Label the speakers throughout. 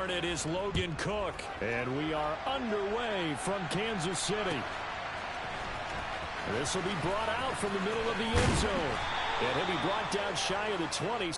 Speaker 1: return it is Logan Cook. And we are underway from Kansas City. This will be brought out from the middle of the end zone. And he'll be brought down shy of the 20.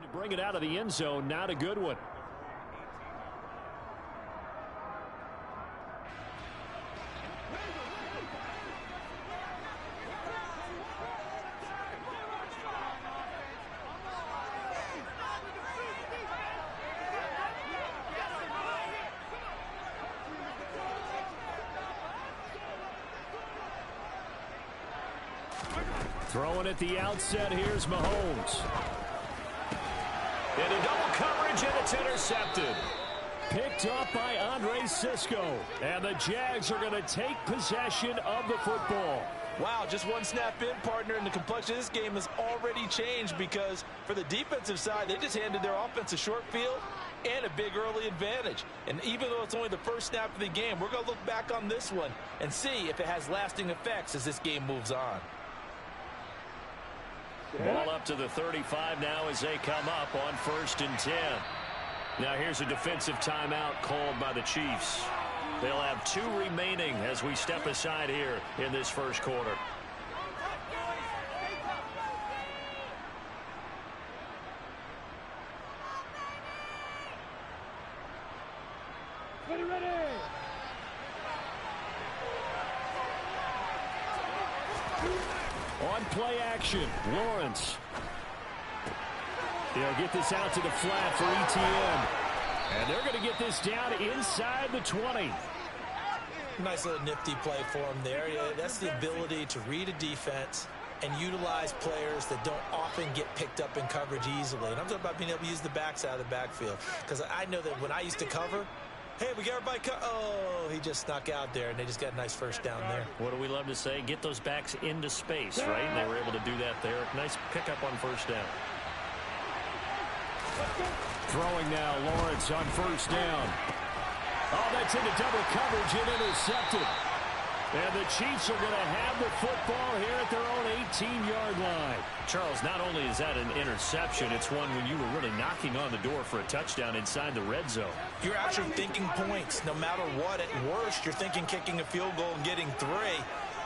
Speaker 1: To bring it out of the end zone, not a good one. Throwing at the outset, here's Mahomes. Into double coverage, and it's intercepted. Picked up by Andre Cisco. And the Jags are going to take possession of the football.
Speaker 2: Wow, just one snap in, partner, and the complexion of this game has already changed because for the defensive side, they just handed their offense a short field and a big early advantage. And even though it's only the first snap of the game, we're going to look back on this one and see if it has lasting effects as this game moves on.
Speaker 1: Ball up to the 35 now as they come up on 1st and 10. Now here's a defensive timeout called by the Chiefs. They'll have 2 remaining as we step aside here in this first quarter.
Speaker 3: Ready.
Speaker 1: On play action, Lawrence. They'll get this out to the flat for ETN. And they're going to get this down inside the 20.
Speaker 2: Nice little nifty play for him there. Yeah, that's the ability to read a defense and utilize players that don't often get picked up in coverage easily. And I'm talking about being able to use the backs out of the backfield. Because I know that when I used to cover, hey, we got everybody oh, he just snuck out there, and they just got a nice first down there.
Speaker 1: What do we love to say? Get those backs into space, right? And they were able to do that there. Nice pickup on first down. Throwing now, Lawrence on first down. Oh, that's into double coverage and intercepted. And the Chiefs are going to have the football here at their own 18-yard line. Charles, not only is that an interception, it's one when you were really knocking on the door for a touchdown inside the red zone.
Speaker 2: You're actually thinking points. No matter what, at worst, you're thinking kicking a field goal and getting 3.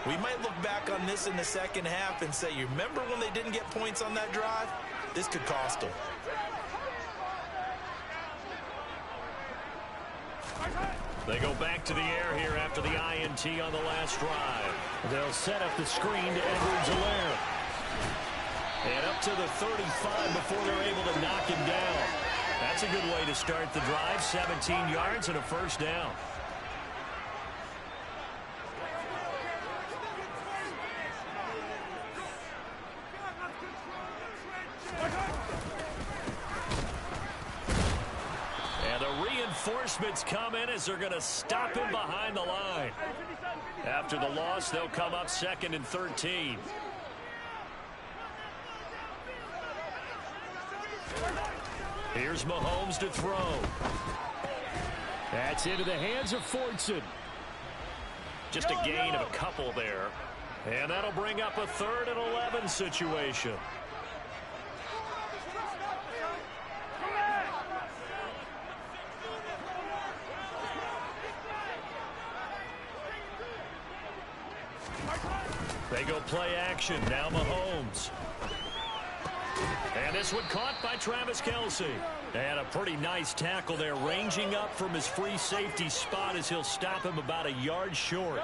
Speaker 2: We might look back on this in the second half and say, you remember when they didn't get points on that drive? This could cost them.
Speaker 1: They go back to the air here after the INT on the last drive. They'll set up the screen to Edwards-Helaire. And up to the 35 before they're able to knock him down. That's a good way to start the drive. 17 yards and a first down. And the reinforcements come in as they're going to stop him behind the line. After the loss, they'll come up 2nd and 13. Here's Mahomes to throw. That's into the hands of Fortson. Just a gain of a couple there. And that'll bring up a 3rd and 11 situation. They go play action. Now Mahomes. And this one caught by Travis Kelce. And a pretty nice tackle there, ranging up from his free safety spot as he'll stop him about a yard short.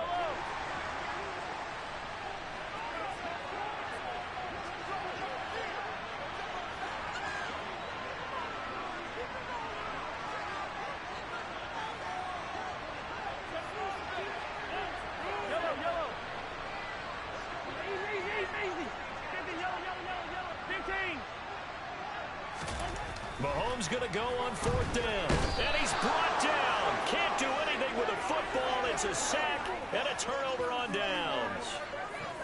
Speaker 1: Mahomes going to go on 4th down. And he's brought down. Can't do anything with a football. It's a sack and a turnover on downs.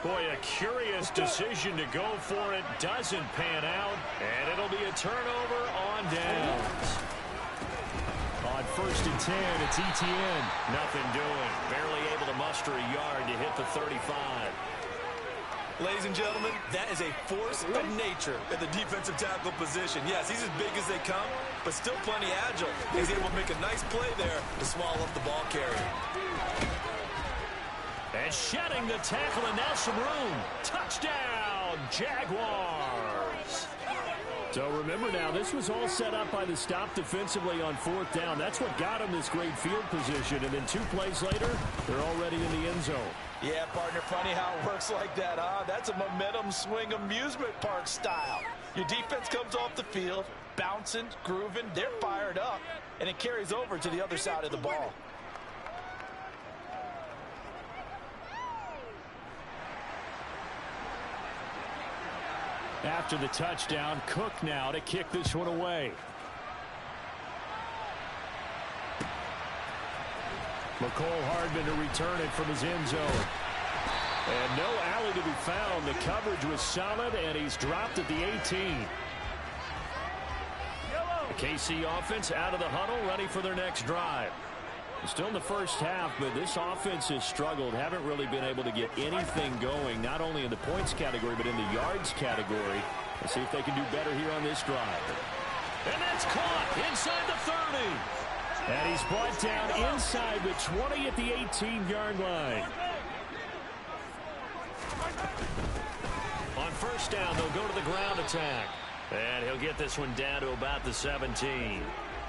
Speaker 1: Boy, a curious decision to go for it. Doesn't pan out. And it'll be a turnover on downs. On 1st and 10, it's Etienne. Nothing doing. Barely able to muster a yard to hit the 35.
Speaker 2: Ladies and gentlemen, that is a force of nature at the defensive tackle position. Yes, he's as big as they come, but still plenty agile. He's able to make a nice play there to swallow up the ball carrier.
Speaker 1: And shedding the tackle, and now some room. Touchdown, Jaguars. So remember now, this was all set up by the stop defensively on 4th down. That's what got him this great field position. And then 2 plays later, they're already in the end zone.
Speaker 2: Yeah, partner, funny how it works like that, huh? That's a momentum swing amusement park style. Your defense comes off the field, bouncing, grooving, they're fired up, and it carries over to the other side of the ball.
Speaker 1: After the touchdown, Cook now to kick this one away. McCole Hardman to return it from his end zone. And no alley to be found. The coverage was solid, and he's dropped at the 18. The KC offense out of the huddle, ready for their next drive. Still in the first half, but this offense has struggled. Haven't really been able to get anything going, not only in the points category, but in the yards category. Let's see if they can do better here on this drive. And that's caught inside the 30. And he's brought down inside the 20 at the 18-yard line. On 1st down, they'll go to the ground attack. And he'll get this one down to about the 17.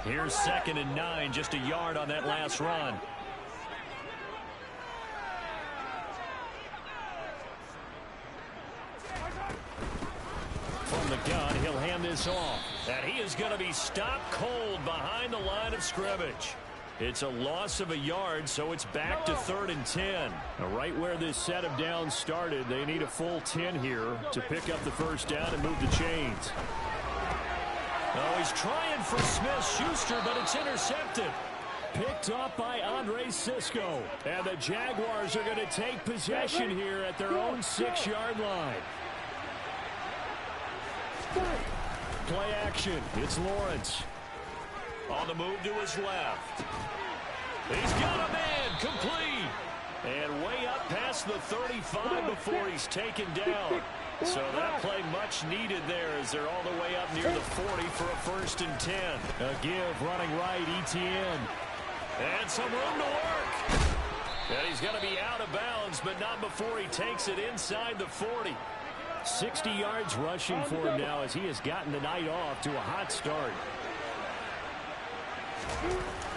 Speaker 1: Here's 2nd and 9, just a yard on that last run. From the gun, he'll hand this off. And he is going to be stopped cold behind the line of scrimmage. It's a loss of a yard, so it's back to 3rd and 10. Now, right where this set of downs started, they need a full 10 here to pick up the 1st down and move the chains. Oh, he's trying for Smith-Schuster, but it's intercepted. Picked up by Andre Cisco. And the Jaguars are going to take possession here at their own 6-yard line. Play action. It's Lawrence. On the move to his left. He's got a man complete. And way up past the 35 before he's taken down. So that play much needed there as they're all the way up near the 40 for a 1st and 10. A give running right, Etienne. And some room to work. And he's going to be out of bounds, but not before he takes it inside the 40. 60 yards rushing for him now as he has gotten the night off to a hot start.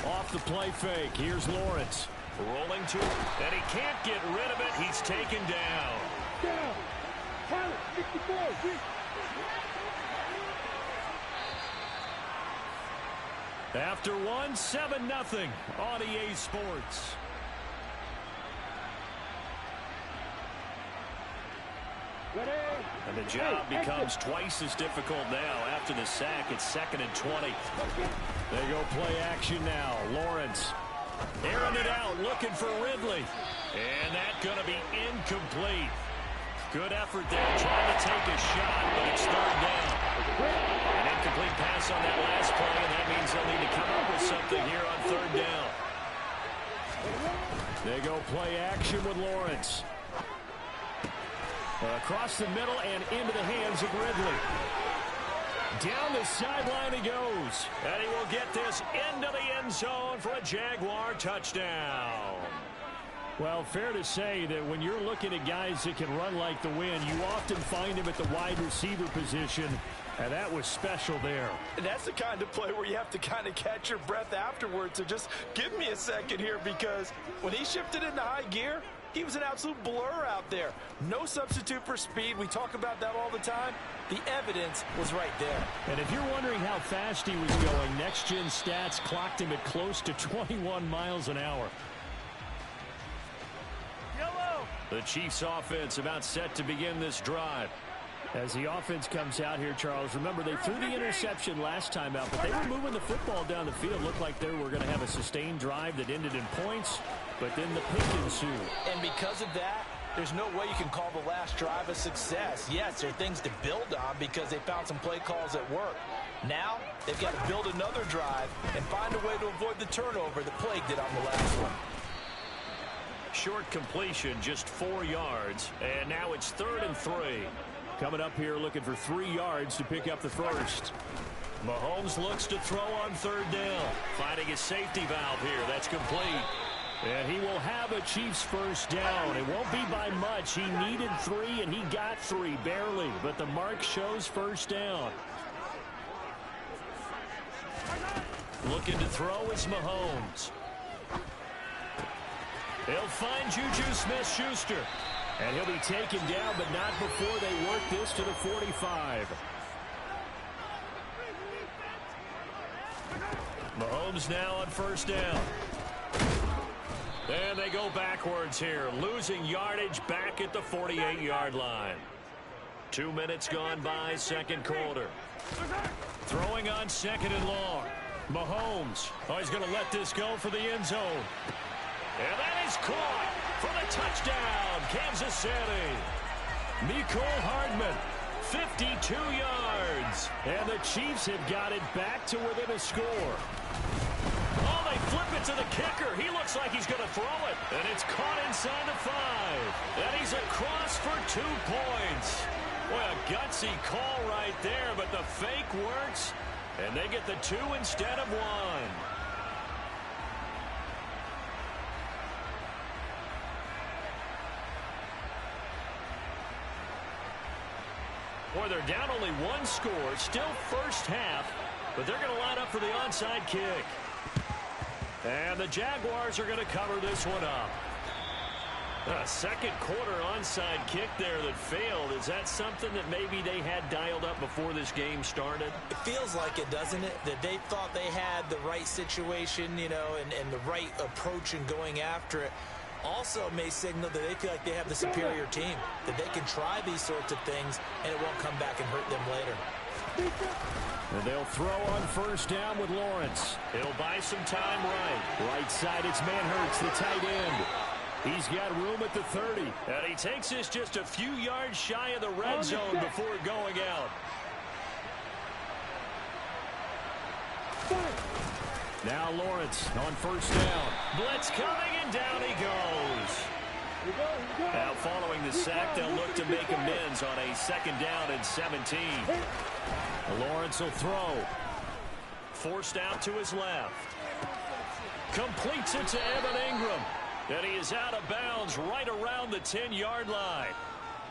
Speaker 1: Off the play fake. Here's Lawrence. Rolling to him. And he can't get rid of it. He's taken down. After one, 7-0 on EA Sports. And the job becomes twice as difficult now. After the sack, it's 2nd and 20. They go play action now. Lawrence Airing it out, looking for Ridley. And that's going to be incomplete. Good effort there, trying to take a shot, but it's third down. An incomplete pass on that last play, and that means they'll need to come up with something here on third down. They go play action with Lawrence. Across the middle and into the hands of Ridley. Down the sideline he goes. And he will get this into the end zone for a Jaguar touchdown. Well, fair to say that when you're looking at guys that can run like the wind, you often find him at the wide receiver position, and that was special there.
Speaker 2: And that's the kind of play where you have to kind of catch your breath afterwards. So just give me a second here, because when he shifted into high gear, he was an absolute blur out there. No substitute for speed. We talk about that all the time. The evidence was right there.
Speaker 1: And if you're wondering how fast he was going, Next Gen Stats clocked him at close to 21 miles an hour. The Chiefs offense about set to begin this drive. As the offense comes out here, Charles, remember they threw the interception last time out, but they were moving the football down the field. Looked like they were going to have a sustained drive that ended in points, but then the pick ensued.
Speaker 2: And because of that, there's no way you can call the last drive a success. Yes, there are things to build on because they found some play calls that work. Now, they've got to build another drive and find a way to avoid the turnover that plagued it on the last one.
Speaker 1: Short completion, just 4 yards, and now it's 3rd and 3. Coming up here looking for 3 yards to pick up the first. Mahomes looks to throw on 3rd down. Finding his safety valve here. That's complete. And he will have a Chiefs first down. It won't be by much. He needed 3, and he got 3, barely. But the mark shows first down. Looking to throw is Mahomes. He'll find Juju Smith-Schuster. And he'll be taken down, but not before they work this to the 45. Mahomes now on first down. And they go backwards here, losing yardage back at the 48-yard line. 2 minutes gone by, second quarter. Throwing on 2nd and long. Mahomes. Oh, he's going to let this go for the end zone. And that is caught for the touchdown, Kansas City. Mecole Hardman, 52 yards. And the Chiefs have got it back to within a score. Oh, they flip it to the kicker. He looks like he's going to throw it. And it's caught inside the 5. And he's across for 2 points. Boy, a gutsy call right there, but the fake works. And they get the 2 instead of 1. Boy, they're down only 1 score, still first half, but they're going to line up for the onside kick. And the Jaguars are going to cover this one up. A second quarter onside kick there that failed. Is that something that maybe they had dialed up before this game started?
Speaker 2: It feels like it, doesn't it? That they thought they had the right situation, you know, and the right approach in going after it. Also may signal that they feel like they have the superior team, that they can try these sorts of things and it won't come back and hurt them later.
Speaker 1: And they'll throw on first down with Lawrence. It'll buy some time right side, it's Manhertz, the tight end. He's got room at the 30. And he takes this just a few yards shy of the red zone before going out. Now Lawrence on first down. Blitz coming, and down he goes. Now following the sack, they'll look to make amends on a 2nd down and 17. Lawrence will throw. Forced out to his left. Completes it to Evan Ingram. And he is out of bounds right around the 10-yard line.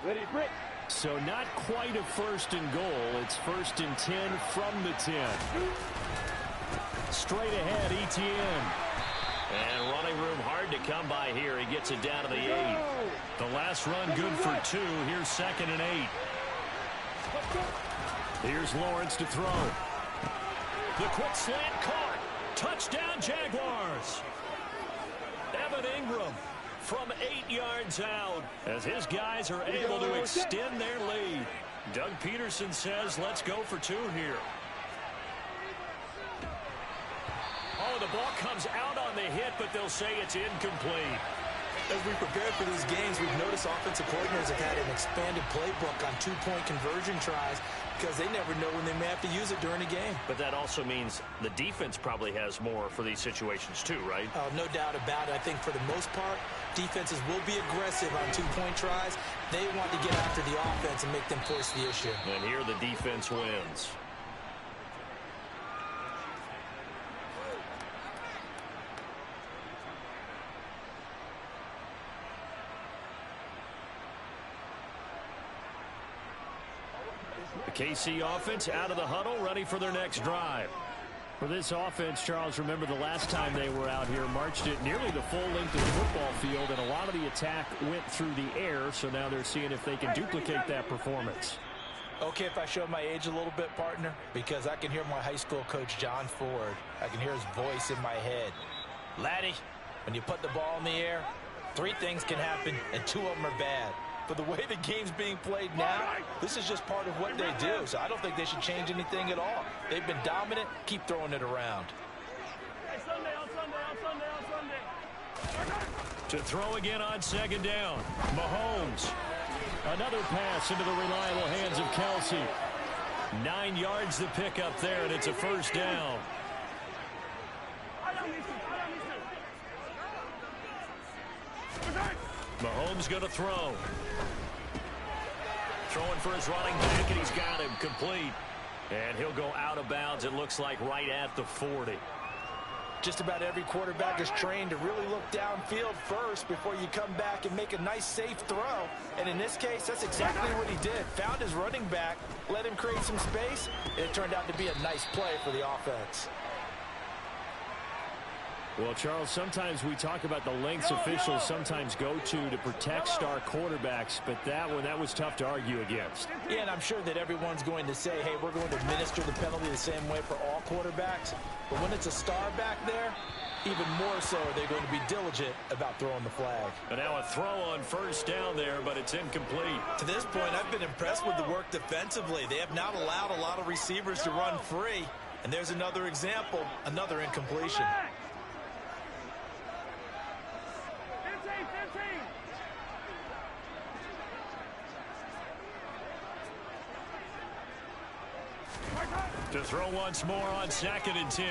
Speaker 3: Ready, Britt.
Speaker 1: So not quite a 1st and goal. It's 1st and 10 from the 10. Straight ahead, Etienne. And running room hard to come by here. He gets it down to the 8. The last run good for 2. Here's 2nd and 8. Here's Lawrence to throw. The quick slant caught. Touchdown, Jaguars. Evan Ingram from 8 yards out as his guys are able to extend their lead. Doug Peterson says, let's go for 2 here. Oh, the ball comes out on the hit, but they'll say it's incomplete.
Speaker 2: As we prepare for these games, we've noticed offensive coordinators have had an expanded playbook on two-point conversion tries because they never know when they may have to use it during a game.
Speaker 1: But that also means the defense probably has more for these situations too, right?
Speaker 2: No doubt about it. I think for the most part, defenses will be aggressive on two-point tries. They want to get after the offense and make them force the issue.
Speaker 1: And here the defense wins. The KC offense out of the huddle, ready for their next drive. For this offense, Charles, remember the last time they were out here, marched it nearly the full length of the football field, and a lot of the attack went through the air, so now they're seeing if they can duplicate that performance.
Speaker 2: Okay, if I show my age a little bit, partner, because I can hear my high school coach, John Ford. I can hear his voice in my head. Laddie, when you put the ball in the air, 3 things can happen, and 2 of them are bad. But the way the game's being played now, this is just part of what they do. So I don't think they should change anything at all. They've been dominant. Keep throwing it around.
Speaker 1: To throw again on second down. Mahomes. Another pass into the reliable hands of Kelsey. 9 yards to pick up there, and it's a first down. Mahomes going to throw. Throwing for his running back, and he's got him complete. And he'll go out of bounds, it looks like, right at the 40.
Speaker 2: Just about every quarterback is trained to really look downfield first before you come back and make a nice, safe throw. And in this case, that's exactly what he did. Found his running back, let him create some space, and it turned out to be a nice play for the offense.
Speaker 1: Well, Charles, sometimes we talk about the lengths officials sometimes go to protect star quarterbacks, but that was tough to argue against.
Speaker 2: Yeah, and I'm sure that everyone's going to say, hey, we're going to administer the penalty the same way for all quarterbacks. But when it's a star back there, even more so are they going to be diligent about throwing the flag.
Speaker 1: And now a throw on first down there, but it's incomplete.
Speaker 2: To this point, I've been impressed with the work defensively. They have not allowed a lot of receivers to run free. And there's another example, another incompletion.
Speaker 1: To throw once more on 2nd and 10.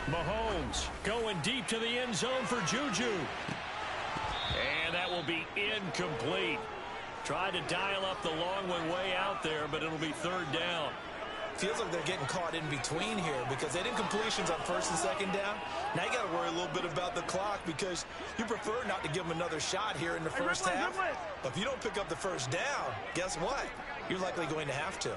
Speaker 1: Mahomes going deep to the end zone for Juju. And that will be incomplete. Tried to dial up the long one way out there, but it'll be 3rd down.
Speaker 2: Feels like they're getting caught in between here because they had incompletions on 1st and 2nd down. Now you got to worry a little bit about the clock because you prefer not to give them another shot here in the first half. But if you don't pick up the 1st down, guess what? You're likely going to have to.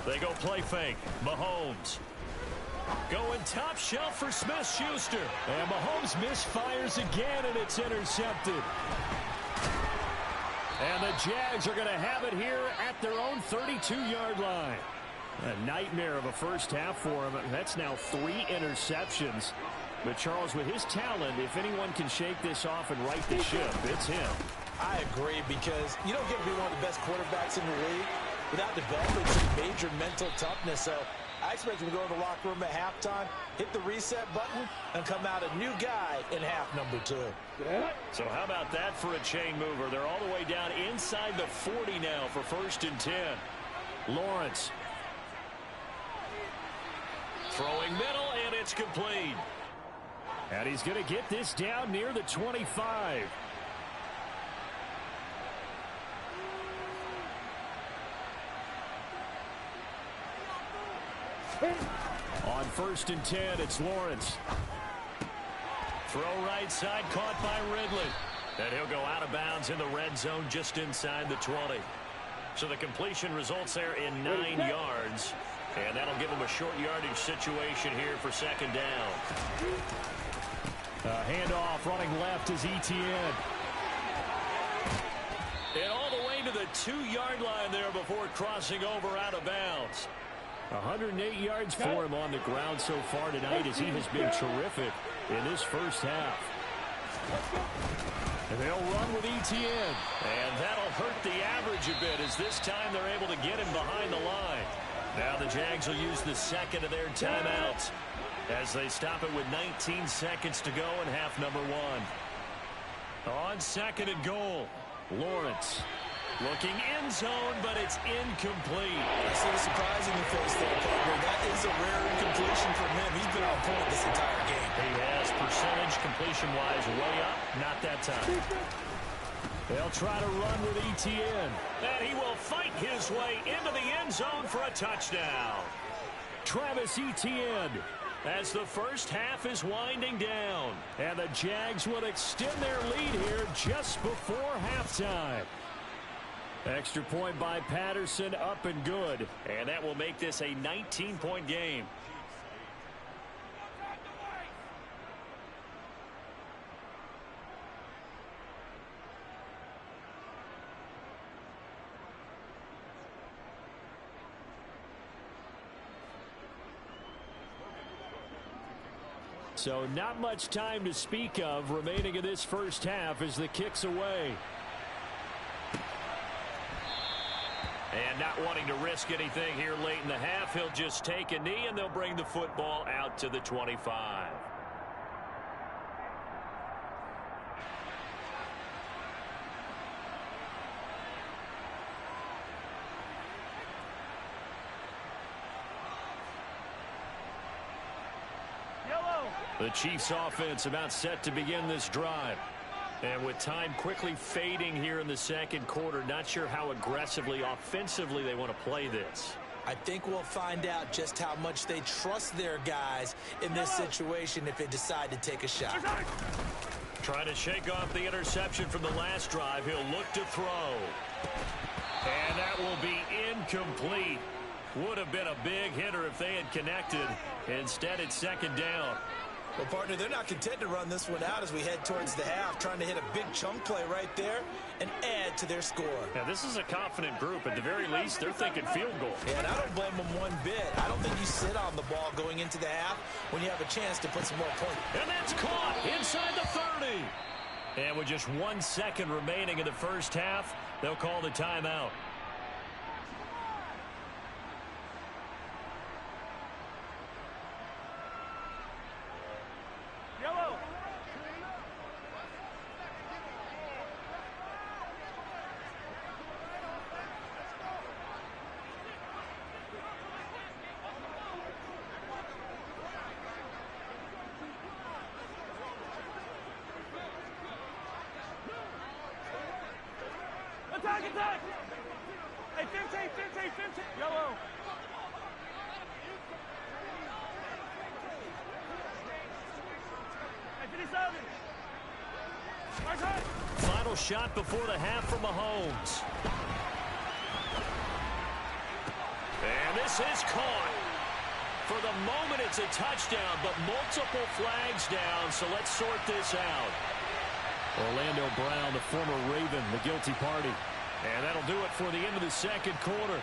Speaker 1: They go play fake. Mahomes. Going top shelf for Smith-Schuster. And Mahomes misfires again, and it's intercepted. And the Jags are going to have it here at their own 32-yard line. A nightmare of a first half for him. That's now 3 interceptions. But Charles, with his talent, if anyone can shake this off and right the ship, it's him.
Speaker 2: I agree because you don't get to be one of the best quarterbacks in the league without developing some major mental toughness. So I expect him to go to the locker room at halftime, hit the reset button, and come out a new guy in half number 2.
Speaker 1: So how about that for a chain mover? They're all the way down inside the 40 now for 1st and 10. Lawrence. Throwing middle, and it's complete. And he's going to get this down near the 25. On 1st and 10, it's Lawrence. Throw right side, caught by Ridley. And he'll go out of bounds in the red zone just inside the 20. So the completion results there in 9 yards. And that'll give him a short yardage situation here for 2nd down. Handoff running left is Etienne. And all the way to the 2-yard line there before crossing over out of bounds. 108 yards for him on the ground so far tonight as he has been terrific in this first half. And they'll run with Etienne. And that'll hurt the average a bit as this time they're able to get him behind the line. Now the Jags will use the second of their timeouts as they stop it with 19 seconds to go in half number one. On second and goal, Lawrence looking end zone, but it's incomplete.
Speaker 2: That's a little surprising to face there, partner. That is a rare incompletion from him. He's been on point this entire game.
Speaker 1: He has percentage completion-wise way up, not that time. They'll try to run with Etienne. And he will fight his way into the end zone for a touchdown. Travis Etienne as the first half is winding down. And the Jags will extend their lead here just before halftime. Extra point by Patterson, up and good. And that will make this a 19-point game. So not much time to speak of remaining in this first half as the kick's away. And not wanting to risk anything here late in the half, he'll just take a knee and they'll bring the football out to the 25. The Chiefs offense about set to begin this drive. And with time quickly fading here in the second quarter, not sure how aggressively, offensively they want to play this.
Speaker 2: I think we'll find out just how much they trust their guys in this situation if they decide to take a shot.
Speaker 1: Trying to shake off the interception from the last drive. He'll look to throw. And that will be incomplete. Would have been a big hitter if they had connected. Instead, it's second down.
Speaker 2: Well, partner, they're not content to run this one out as we head towards the half, trying to hit a big chunk play right there and add to their score.
Speaker 1: Now, this is a confident group. At the very least, they're thinking field goal.
Speaker 2: Yeah, and I don't blame them one bit. I don't think you sit on the ball going into the half when you have a chance to put some more points.
Speaker 1: And that's caught inside the 30. And with just 1 second remaining in the first half, they'll call the timeout.
Speaker 3: Attack! Hey, 15, yellow. Hey, 57. Right side.
Speaker 1: Final shot before the half from Mahomes. And this is caught. For the moment, it's a touchdown, but multiple flags down, so let's sort this out. Orlando Brown, the former Raven, the guilty party. And that'll do it for the end of the second quarter.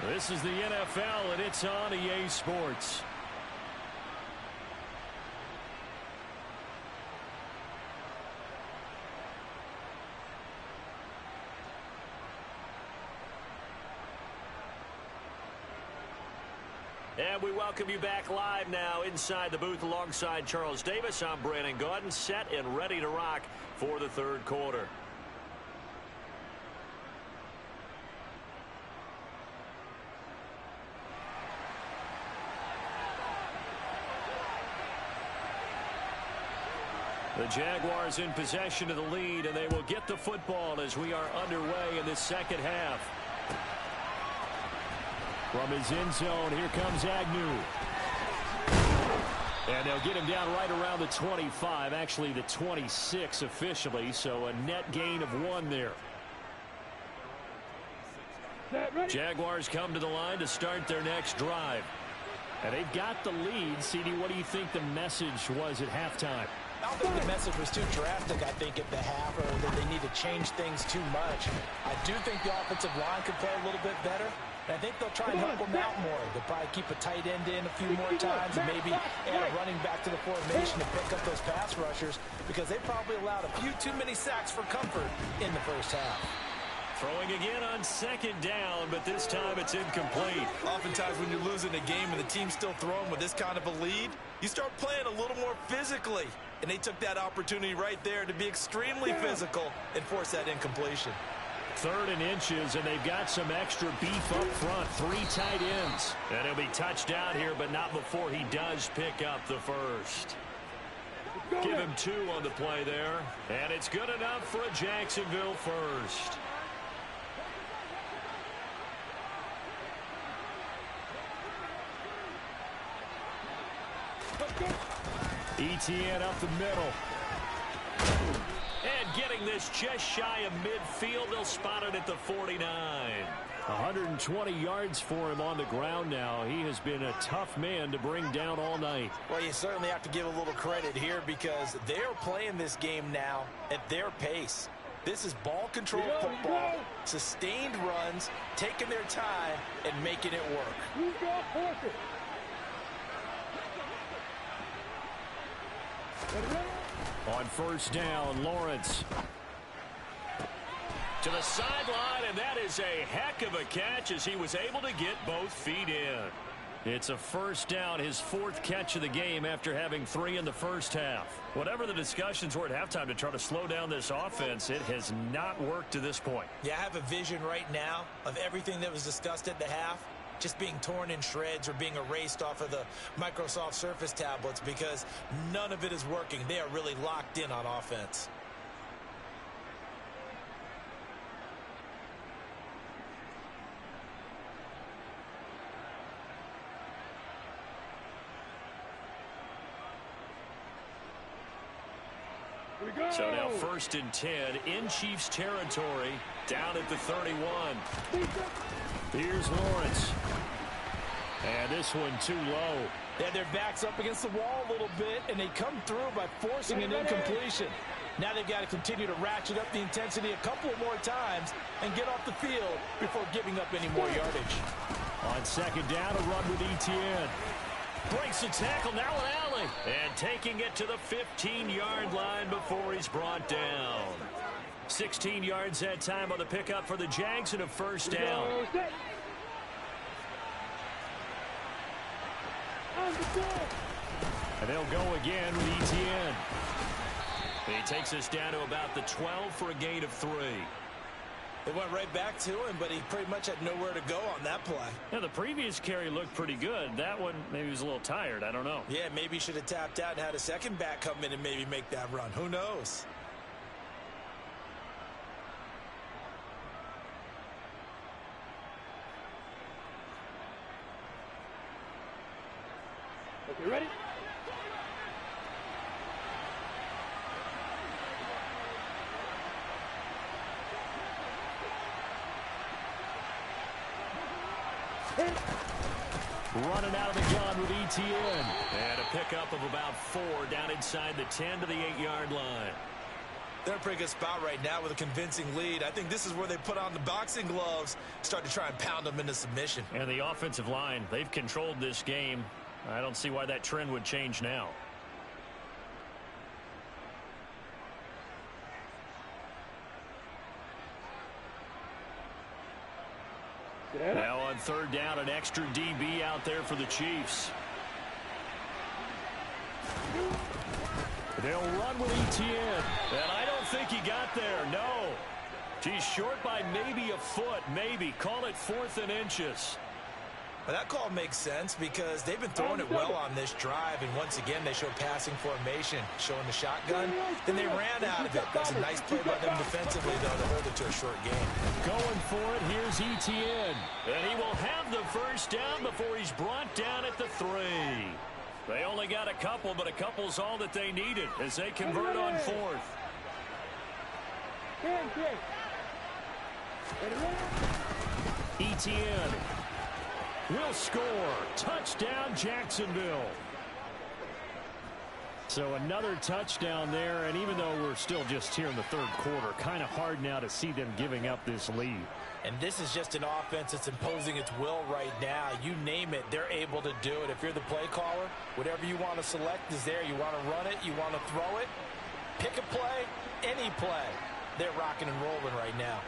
Speaker 1: This is the NFL, and it's on EA Sports. And we welcome you back live now inside the booth alongside Charles Davis. I'm Brandon Gaudin, set and ready to rock for the third quarter. The Jaguars in possession of the lead, and they will get the football as we are underway in the second half. From his end zone, here comes Agnew. And they'll get him down right around the 25, actually the 26 officially, so a net gain of 1 there. Jaguars come to the line to start their next drive. And they've got the lead. CD, what do you think the message was at halftime?
Speaker 2: I don't think the message was too drastic, I think, at the half, or that they need to change things too much. I do think the offensive line could play a little bit better. And I think they'll try and help them out more. They'll probably keep a tight end in a few more times and maybe add a running back to the formation to pick up those pass rushers because they probably allowed a few too many sacks for comfort in the first half.
Speaker 1: Throwing again on second down, but this time it's incomplete.
Speaker 2: Oftentimes when you're losing a game and the team's still throwing with this kind of a lead, you start playing a little more physically. And they took that opportunity right there to be extremely physical and force that incompletion.
Speaker 1: 3rd and inches, and they've got some extra beef up front. 3 tight ends. And he'll be touched down here, but not before he does pick up the first. Give him 2 on the play there. And it's good enough for a Jacksonville first. ETN up the middle. And getting this just shy of midfield. They'll spot it at the 49. 120 yards for him on the ground now. He has been a tough man to bring down all night.
Speaker 2: Well, you certainly have to give a little credit here because they're playing this game now at their pace. This is ball control football, sustained runs, taking their time and making it work.
Speaker 1: On first down, Lawrence to the sideline, and that is a heck of a catch as he was able to get both feet in. It's a first down, his 4th catch of the game after having 3 in the first half. Whatever the discussions were at halftime to try to slow down this offense, it has not worked to this point.
Speaker 2: Yeah, I have a vision right now of everything that was discussed at the half just being torn in shreds or being erased off of the Microsoft Surface tablets because none of it is working. They are really locked in on offense.
Speaker 1: So now 1st and 10 in Chiefs territory, down at the 31. Here's Lawrence. And this one too low.
Speaker 2: They had their backs up against the wall a little bit, and they come through by forcing an incompletion. Now they've got to continue to ratchet up the intensity a couple of more times and get off the field before giving up any more yardage.
Speaker 1: On 2nd down, a run with ETN. Breaks the tackle, now an alley. And taking it to the 15-yard line before he's brought down. 16 yards that time on the pickup for the Jags and a first down. And they'll go again with ETN. He takes us down to about the 12 for a gain of 3.
Speaker 2: They went right back to him, but he pretty much had nowhere to go on that play.
Speaker 1: Yeah, the previous carry looked pretty good. That one, maybe he was a little tired. I don't know.
Speaker 2: Yeah, maybe he should have tapped out and had a second back come in and maybe make that run. Who knows?
Speaker 3: Okay, ready?
Speaker 1: Running out of the gun with ETN. And a pickup of about 4 down inside the 10 to the 8-yard line.
Speaker 2: They're in a pretty good spot right now with a convincing lead. I think this is where they put on the boxing gloves, start to try and pound them into submission.
Speaker 1: And the offensive line, they've controlled this game. I don't see why that trend would change now. Now on 3rd down, an extra DB out there for the Chiefs. They'll run with ETN. And I don't think he got there. No. He's short by maybe a foot. Maybe. Call it 4th and inches.
Speaker 2: Well, that call makes sense because they've been throwing it well on this drive, and once again they show passing formation, showing the shotgun. Then they ran out of it. That's a nice play by them defensively, though, to hold it to a short game.
Speaker 1: Going for it, here's ETN. And he will have the first down before he's brought down at the 3. They only got a couple, but a couple's all that they needed as they convert on 4th. ETN will score. Touchdown, Jacksonville. So another touchdown there, and even though we're still just here in the third quarter, kind of hard now to see them giving up this lead.
Speaker 2: And this is just an offense that's imposing its will right now. You name it, they're able to do it. If you're the play caller, whatever you want to select is there. You want to run it, you want to throw it, pick a play, any play. They're rocking and rolling right now.